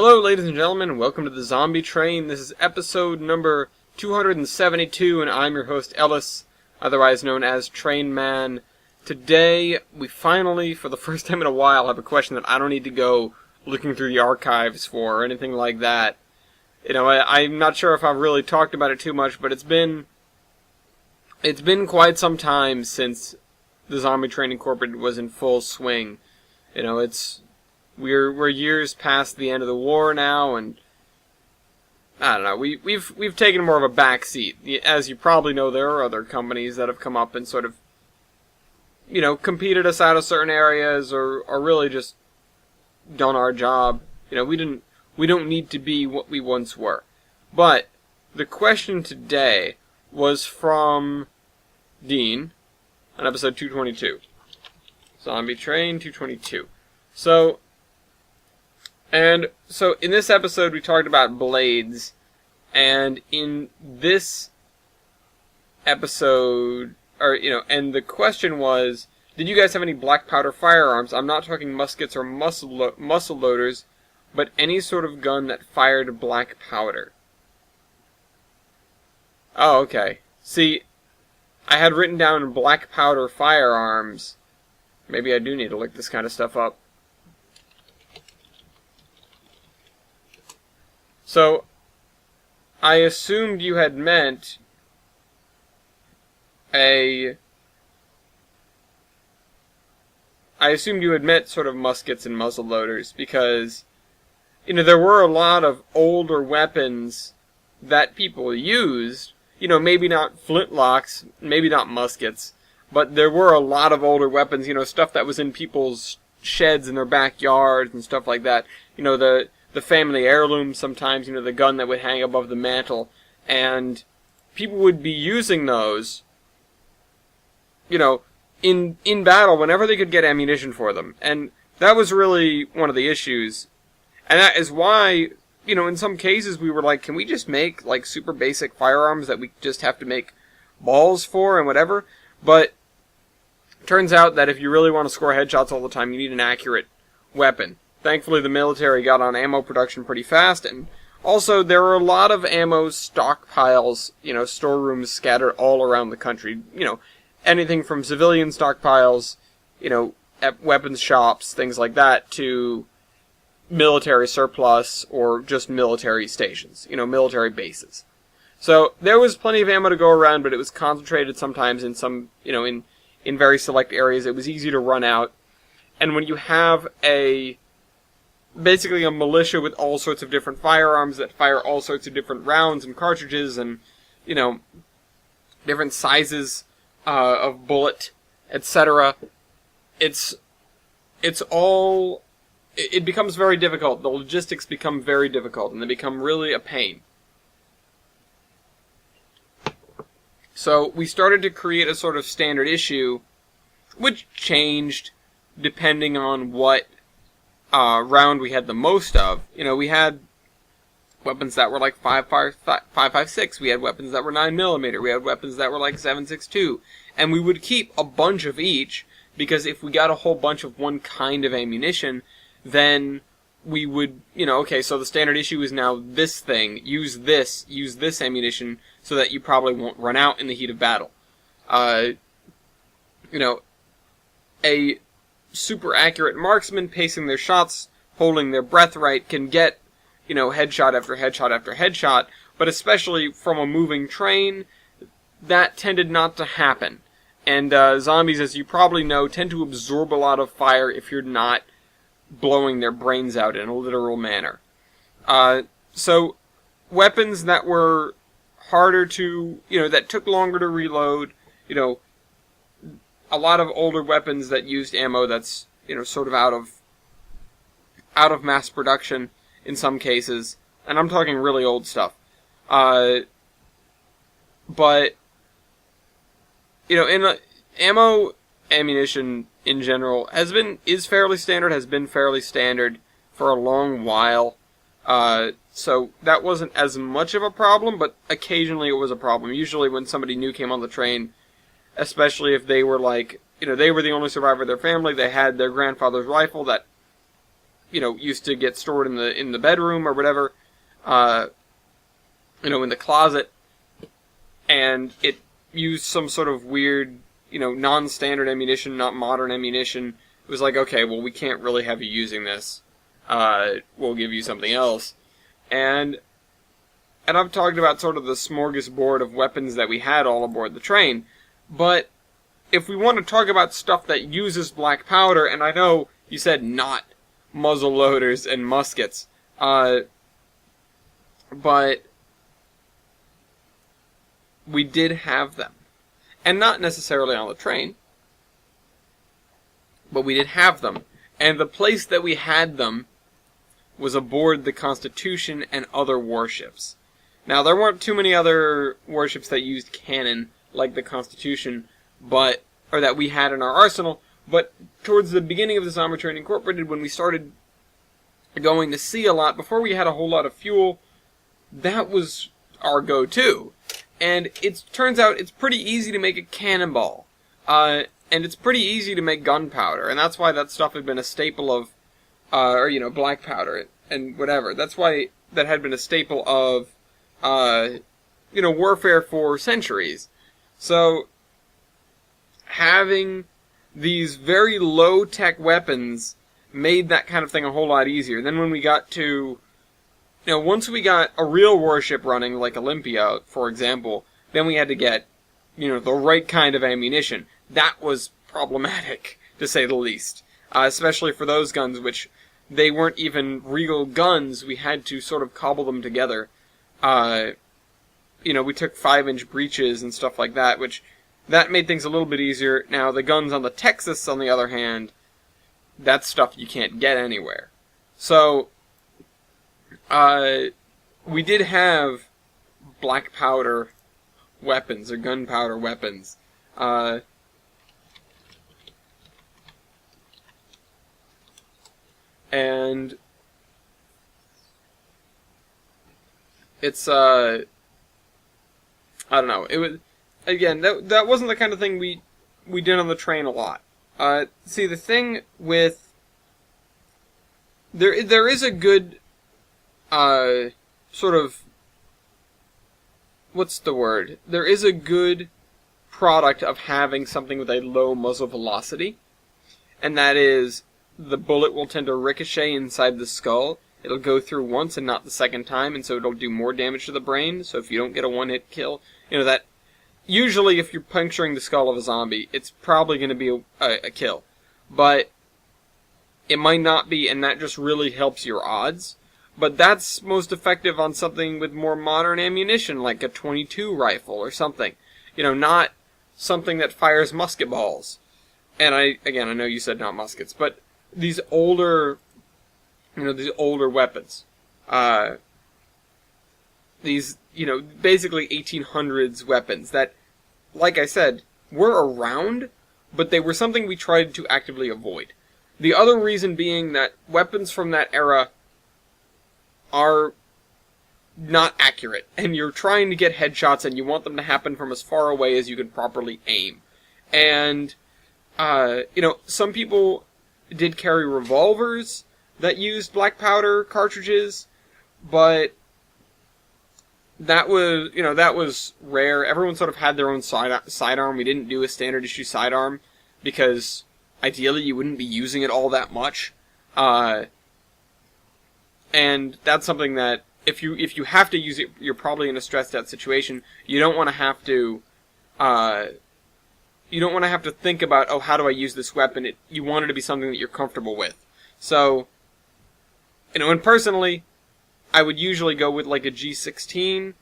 Hello, ladies and gentlemen, welcome to the Zombie Train. This is episode number 272, and I'm your host, Ellis, otherwise known as Train Man. Today, we finally, for the first time in a while, have a question that I don't need to go looking through the archives for, or anything like that. You know, I'm not sure if I've really talked about it too much, but it's been quite some time since the Zombie Train Incorporated was in full swing. You know, we're years past the end of the war now, and I don't know. We've taken more of a back seat. As you probably know, there are other companies that have come up and sort of, you know, competed us out of certain areas, or really just done our job. You know, we don't need to be what we once were. But the question today was from Dean on episode 222. Zombie Train 222. So in this episode we talked about blades, and in this episode, and the question was, did you guys have any black powder firearms? I'm not talking muskets or muzzle loaders, but any sort of gun that fired black powder. Oh, okay. See, I had written down black powder firearms. Maybe I do need to look this kind of stuff up. So, I assumed you had meant sort of muskets and muzzle loaders, because, you know, there were a lot of older weapons that people used. You know, maybe not flintlocks, maybe not muskets, but there were a lot of older weapons, you know, stuff that was in people's sheds in their backyards and stuff like that. You know, the family heirloom sometimes, you know, the gun that would hang above the mantle, and people would be using those, you know, in battle whenever they could get ammunition for them. And that was really one of the issues. And that is why, you know, in some cases we were like, can we just make, like, super basic firearms that we just have to make balls for and whatever? But it turns out that if you really want to score headshots all the time, you need an accurate weapon. Thankfully, the military got on ammo production pretty fast, and also there are a lot of ammo stockpiles, you know, storerooms scattered all around the country. You know, anything from civilian stockpiles, you know, at weapons shops, things like that, to military surplus or just military stations, you know, military bases. So there was plenty of ammo to go around, but it was concentrated sometimes in some, you know, in very select areas. It was easy to run out. And when you have basically a militia with all sorts of different firearms that fire all sorts of different rounds and cartridges and, you know, different sizes of bullet, etc., it becomes very difficult. The logistics become very difficult, and they become really a pain. So we started to create a sort of standard issue, which changed depending on what round we had the most of. You know, we had weapons that were like 5.56. We had weapons that were 9mm. We had weapons that were like 7.62. And we would keep a bunch of each, because if we got a whole bunch of one kind of ammunition, then we would, you know, okay, so the standard issue is now this thing. Use this ammunition, so that you probably won't run out in the heat of battle. You know, a super accurate marksman pacing their shots, holding their breath right, can get, you know, headshot after headshot after headshot, but especially from a moving train, that tended not to happen. And zombies, as you probably know, tend to absorb a lot of fire if you're not blowing their brains out in a literal manner. So weapons that were harder to, you know, that took longer to reload, you know, a lot of older weapons that used ammo that's, you know, sort of out of mass production in some cases, and I'm talking really old stuff. But, you know, ammunition in general has been fairly standard for a long while. So that wasn't as much of a problem, but occasionally it was a problem. Usually when somebody new came on the train, especially if they were like, you know, they were the only survivor of their family, they had their grandfather's rifle that used to get stored in the bedroom or whatever, in the closet, and it used some sort of weird, non-standard ammunition, not modern ammunition. It was like, okay, well, we can't really have you using this. We'll give you something else. And I've talked about sort of the smorgasbord of weapons that we had all aboard the train, but if we want to talk about stuff that uses black powder, and I know you said not muzzle loaders and muskets, but we did have them. And not necessarily on the train, but we did have them. And the place that we had them was aboard the Constitution and other warships. Now, there weren't too many other warships that used cannon like the Constitution, or that we had in our arsenal, but towards the beginning of the Zombie Train Incorporated, when we started going to sea a lot, before we had a whole lot of fuel, that was our go-to. And it turns out it's pretty easy to make a cannonball. And it's pretty easy to make gunpowder, and that's why that stuff had been a staple of, black powder and whatever. That's why that had been a staple of, warfare for centuries. So, having these very low-tech weapons made that kind of thing a whole lot easier. Then when we got to, once we got a real warship running, like Olympia, for example, then we had to get, the right kind of ammunition. That was problematic, to say the least. Especially for those guns, which they weren't even real guns. We had to sort of cobble them together. We took 5-inch breeches and stuff like that, which that made things a little bit easier. Now, the guns on the Texas, on the other hand, that's stuff you can't get anywhere. So, we did have black powder weapons, or gunpowder weapons. And it's, I don't know, it was, again, that wasn't the kind of thing we did on the train a lot. See, the thing with, there is a good, sort of, what's the word? There is a good product of having something with a low muzzle velocity, and that is, the bullet will tend to ricochet inside the skull. It'll go through once and not the second time, and so it'll do more damage to the brain. So if you don't get a one-hit kill, that usually if you're puncturing the skull of a zombie, it's probably going to be a kill. But it might not be, and that just really helps your odds. But that's most effective on something with more modern ammunition, like a .22 rifle or something. Not something that fires musket balls. And I know you said not muskets, but these older weapons. These, basically 1800s weapons that, like I said, were around, but they were something we tried to actively avoid. The other reason being that weapons from that era are not accurate, and you're trying to get headshots and you want them to happen from as far away as you can properly aim. And, some people did carry revolvers that used black powder cartridges, but that was rare. Everyone sort of had their own sidearm. We didn't do a standard issue sidearm because ideally you wouldn't be using it all that much. And that's something that if you have to use it, you're probably in a stressed out situation. You don't want to have to think about, oh, how do I use this weapon? You want it to be something that you're comfortable with. So, and personally, I would usually go with like a G16,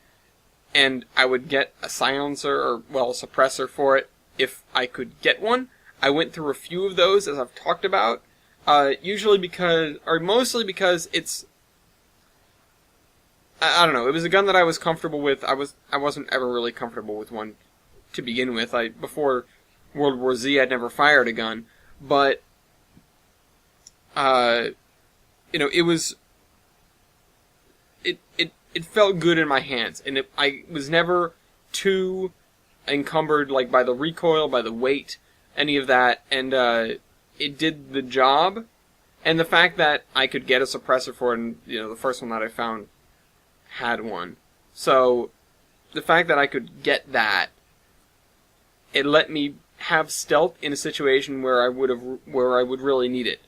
and I would get a silencer, or, a suppressor for it, if I could get one. I went through a few of those, as I've talked about, mostly because it's, I don't know, it was a gun that I was comfortable with. I wasn't ever really comfortable with one to begin with. Before World War Z, I'd never fired a gun, but, it felt good in my hands, and I was never too encumbered, like, by the recoil, by the weight, any of that, and, it did the job, And the fact that I could get a suppressor for it, and, the first one that I found had one. So, the fact that I could get that, it let me have stealth in a situation where I would really need it.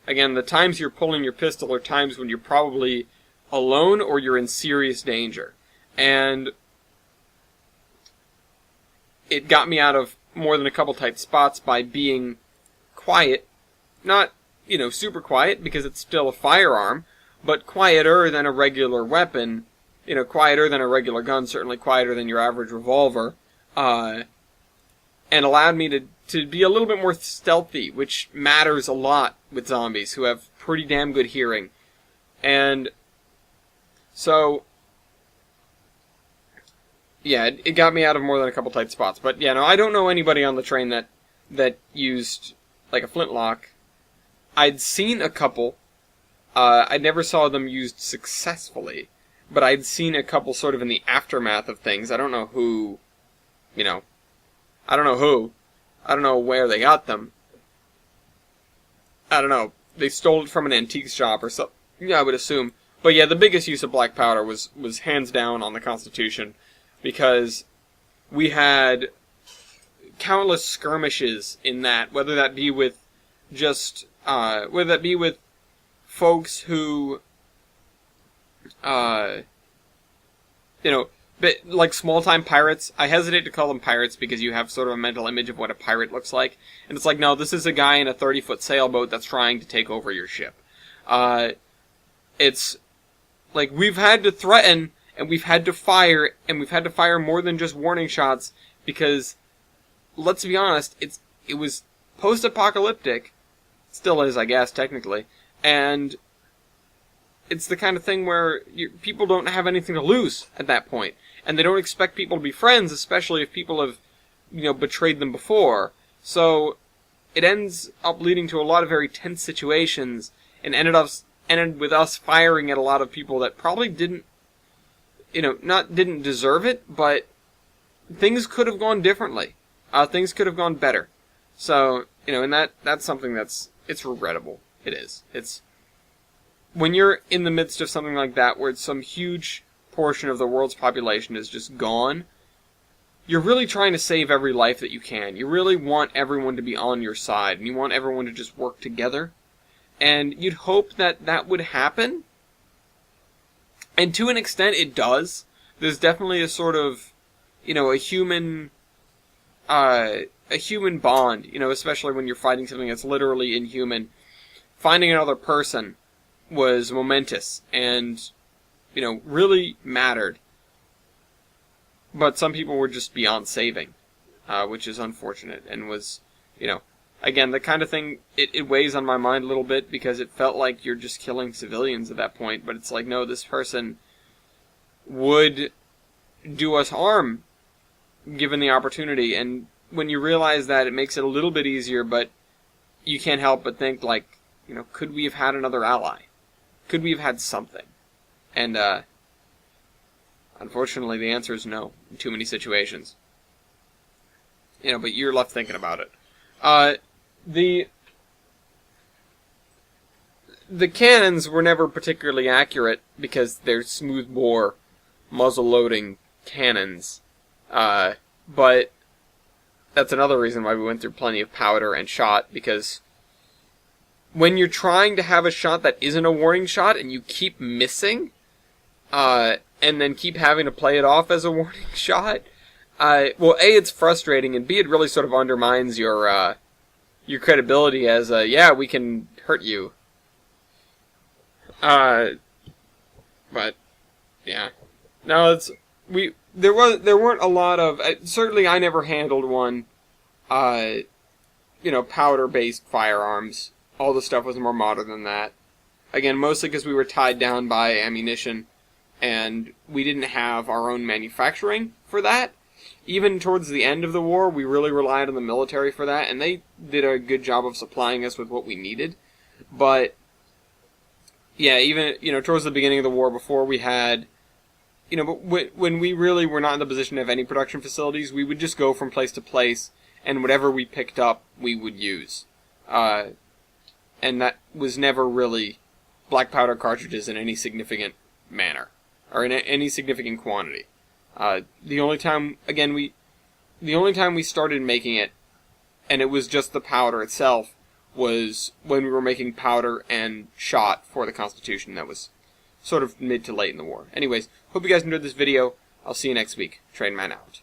Again, the times you're pulling your pistol are times when you're probably alone or you're in serious danger. And it got me out of more than a couple tight spots by being quiet. Not, super quiet, because it's still a firearm, but quieter than a regular weapon. Quieter than a regular gun, certainly quieter than your average revolver. And allowed me to be a little bit more stealthy, which matters a lot with zombies, who have pretty damn good hearing. And so, yeah, it got me out of more than a couple tight spots. But, yeah, no, I don't know anybody on the train that used, like, a flintlock. I'd seen a couple. I never saw them used successfully. But I'd seen a couple sort of in the aftermath of things. I don't know who, I don't know who. I don't know where they got them. I don't know. They stole it from an antique shop or something. Yeah, I would assume. But yeah, the biggest use of black powder was hands down on the Constitution. Because we had countless skirmishes in that. Whether that be with folks who, but like small-time pirates. I hesitate to call them pirates because you have sort of a mental image of what a pirate looks like. And it's like, no, this is a guy in a 30-foot sailboat that's trying to take over your ship. It's like we've had to threaten, and we've had to fire, and we've had to fire more than just warning shots because, let's be honest, it was post-apocalyptic. Still is, I guess, technically. And it's the kind of thing where people don't have anything to lose at that point. And they don't expect people to be friends, especially if people have, betrayed them before. So, it ends up leading to a lot of very tense situations, and ended with us firing at a lot of people that probably didn't deserve it, but things could have gone differently. Things could have gone better. So, and that's something it's regrettable. It is. It's, when you're in the midst of something like that, where some huge portion of the world's population is just gone, you're really trying to save every life that you can. You really want everyone to be on your side, and you want everyone to just work together. And you'd hope that would happen. And to an extent, it does. There's definitely a sort of, a human bond, especially when you're fighting something that's literally inhuman. Finding another person was momentous and, really mattered. But some people were just beyond saving, which is unfortunate and was, again, the kind of thing, it weighs on my mind a little bit because it felt like you're just killing civilians at that point. But it's like, no, this person would do us harm given the opportunity. And when you realize that, it makes it a little bit easier, but you can't help but think, like, could we have had another ally? Could we have had something? And, unfortunately, the answer is no in too many situations. But you're left thinking about it. The cannons were never particularly accurate because they're smoothbore, muzzle-loading cannons. But that's another reason why we went through plenty of powder and shot, because when you're trying to have a shot that isn't a warning shot and you keep missing, and then keep having to play it off as a warning shot, well, A, it's frustrating, and B, it really sort of undermines your credibility as, yeah, we can hurt you. But, yeah. No, there weren't a lot of, certainly I never handled one, powder-based firearms. All the stuff was more modern than that. Again, mostly because we were tied down by ammunition, and we didn't have our own manufacturing for that. Even towards the end of the war, we really relied on the military for that, and they did a good job of supplying us with what we needed. But, yeah, even, towards the beginning of the war, before we had, but when we really were not in the position to have any production facilities, we would just go from place to place, and whatever we picked up, we would use. and that was never really black powder cartridges in any significant manner, or in any significant quantity. The only time we started making it, and it was just the powder itself, was when we were making powder and shot for the Constitution. That was sort of mid to late in the war. Anyways, hope you guys enjoyed this video. I'll see you next week. Trainman out.